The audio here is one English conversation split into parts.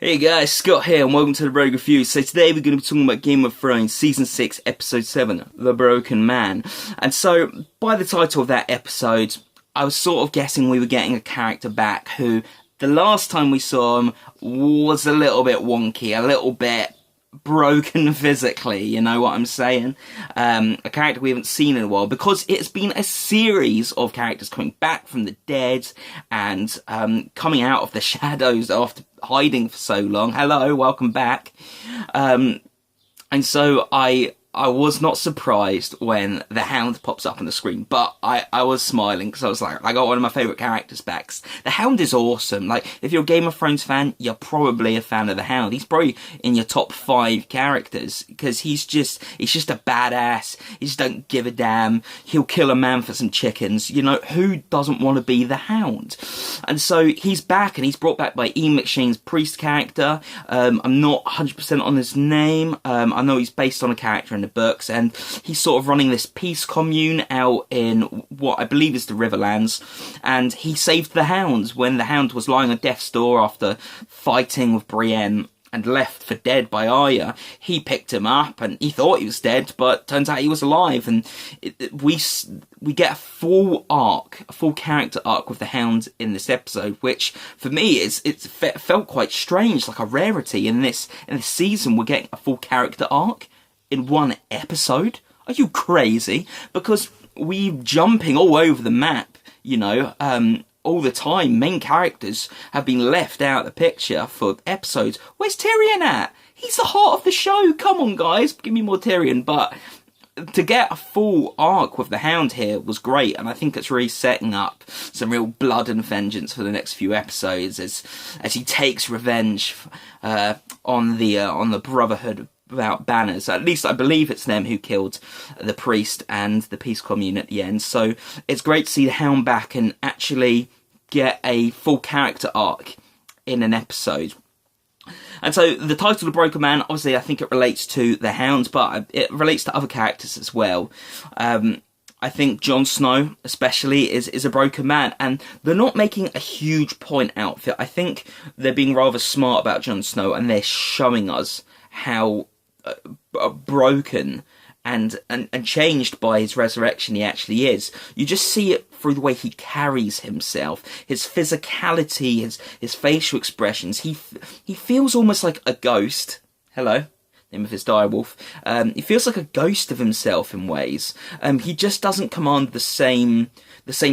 Hey guys, Scott here and welcome to the Rogue Review. So today we're going to be talking about Game of Thrones Season 6 Episode 7, The Broken Man. And so, by the title of that episode, I was sort of guessing we were getting a character back who, the last time we saw him, was a little bit wonky, a little bit broken physically, you know what I'm saying? A character we haven't seen in a while, because it's been a series of characters coming back from the dead and coming out of the shadows after hiding for so long. Hello, welcome back. And so I was not surprised when the Hound pops up on the screen, but I was smiling because I was like, I got one of my favourite characters back. The Hound is awesome. Like, if you're a Game of Thrones fan, you're probably a fan of the Hound. He's probably in your top 5 characters because he's just a badass. He just don't give a damn. He'll kill a man for some chickens. You know, who doesn't want to be the Hound? And so he's back, and he's brought back by Ian McShane's priest character. I'm not 100% on his name. I know he's based on a character in the books, and he's sort of running this peace commune out in what I believe is the Riverlands, and he saved the Hound when the Hound was lying on death's door after fighting with Brienne and left for dead by Arya. He picked him up, and he thought he was dead, but turns out he was alive, and we get a full arc, a full character arc with the Hound in this episode, which for me it felt quite strange, like a rarity in this season. We're getting a full character arc in one episode. Are you crazy? Because we're jumping all over the map, you know, all the time. Main characters have been left out of the picture for episodes. Where's Tyrion at? He's the heart of the show. Come on, guys, give me more Tyrion. But to get a full arc with the Hound here was great, and I think it's really setting up some real blood and vengeance for the next few episodes as he takes revenge on the Brotherhood without banners. At least I believe it's them who killed the priest and the peace commune at the end. So it's great to see the Hound back and actually get a full character arc in an episode. And so the title of Broken Man, obviously I think it relates to the Hound, but it relates to other characters as well. I think Jon Snow, especially, is a broken man, and they're not making a huge point out of it. I think they're being rather smart about Jon Snow, and they're showing us how broken and changed by his resurrection he actually is. You just see it through the way he carries himself, his physicality, his facial expressions. He feels almost like a ghost. Hello, name of his direwolf. He feels like a ghost of himself in ways. He just doesn't command the same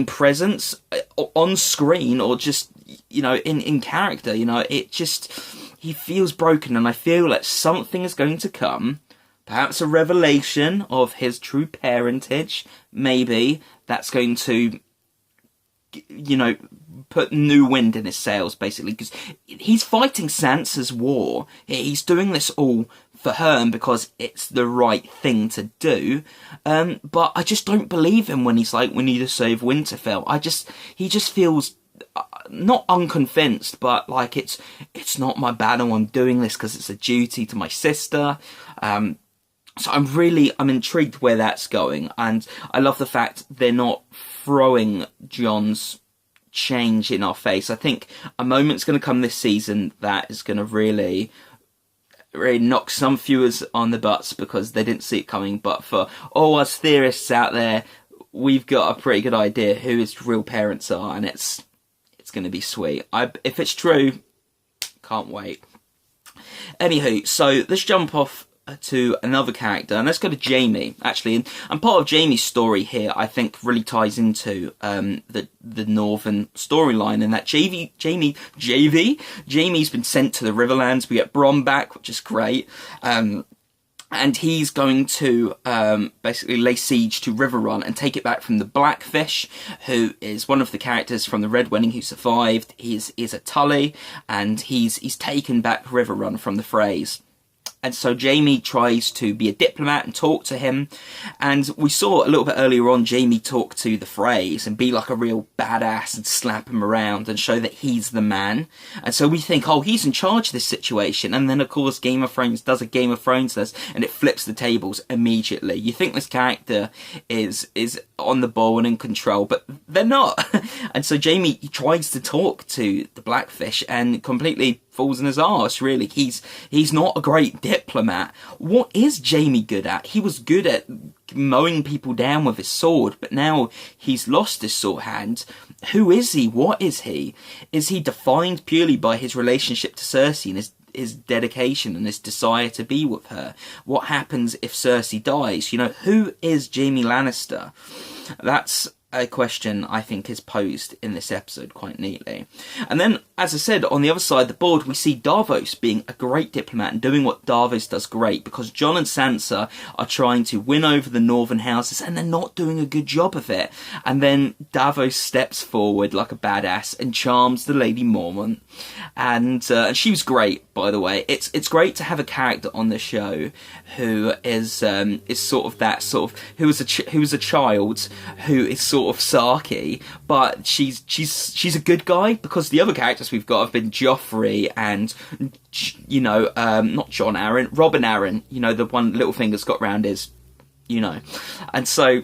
presence on screen or just, you know, in character. You know, he feels broken, and I feel like something is going to come. Perhaps a revelation of his true parentage. Maybe that's going to, you know, put new wind in his sails, basically, because he's fighting Sansa's war. He's doing this all for her and because it's the right thing to do. But I just don't believe him when he's like, we need to save Winterfell. He just feels not unconvinced, but like it's not my battle. I'm doing this because it's a duty to my sister. So I'm intrigued where that's going, and I love the fact they're not throwing Jon's change in our face. I think a moment's going to come this season that is going to really knock some viewers on the butts because they didn't see it coming. But for all us theorists out there, we've got a pretty good idea who his real parents are, and it's going to be sweet. If it's true, can't wait. Anywho, so let's jump off to another character, and let's go to Jaime, actually. And part of Jaime's story here, I think, really ties into the Northern storyline, and that Jaime's been sent to the Riverlands. We get Bronn back, which is great. And he's going to basically lay siege to Riverrun and take it back from the Blackfish, who is one of the characters from the Red Wedding who survived. He's a Tully, and he's taken back Riverrun from the Freys. And so Jaime tries to be a diplomat and talk to him. And we saw a little bit earlier on Jaime talk to the Freys and be like a real badass and slap him around and show that he's the man. And so we think, oh, he's in charge of this situation. And then, of course, Game of Thrones does a Game of Thrones this, and it flips the tables immediately. You think this character is on the ball and in control, but they're not. And so Jaime tries to talk to the Blackfish and completely falls in his arse, really. He's not a great diplomat. What is Jaime good at? He was good at mowing people down with his sword, but now he's lost his sword hand. Who is he? What is he? Is he defined purely by his relationship to Cersei and his dedication and his desire to be with her? What happens if Cersei dies? You know, who is Jaime Lannister? That's a question I think is posed in this episode quite neatly. And then, as I said, on the other side of the board, we see Davos being a great diplomat and doing what Davos does great, because Jon and Sansa are trying to win over the northern houses and they're not doing a good job of it. And then Davos steps forward like a badass and charms the Lady Mormont. And she was great, by the way. It's great to have a character on the show who is sort of that sort of who was a child who is sort of sarky, but she's a good guy, because the other characters we've got have been Joffrey and, you know, not Jon Arryn, Robin Arryn, you know, the one Littlefinger's got round his, you know. And so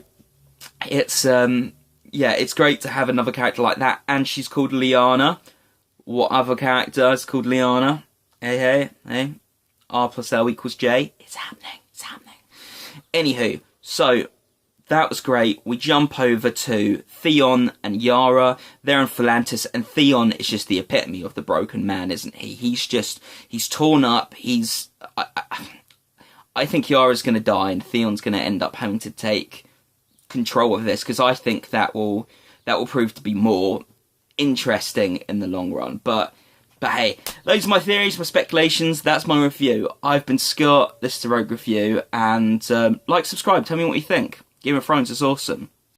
it's it's great to have another character like that. And she's called Lyanna. What other character is called Lyanna? Hey, R plus L equals J. It's happening. Anywho, so that was great. We jump over to Theon and Yara. They're in Volantis, and Theon is just the epitome of the broken man, isn't he? He's torn up. I think Yara's going to die, and Theon's going to end up having to take control of this, because I think that will prove to be more interesting in the long run. But hey, those are my theories, my speculations. That's my review. I've been Scott. This is the Rogue Review, and like, subscribe. Tell me what you think. Game of Thrones is awesome.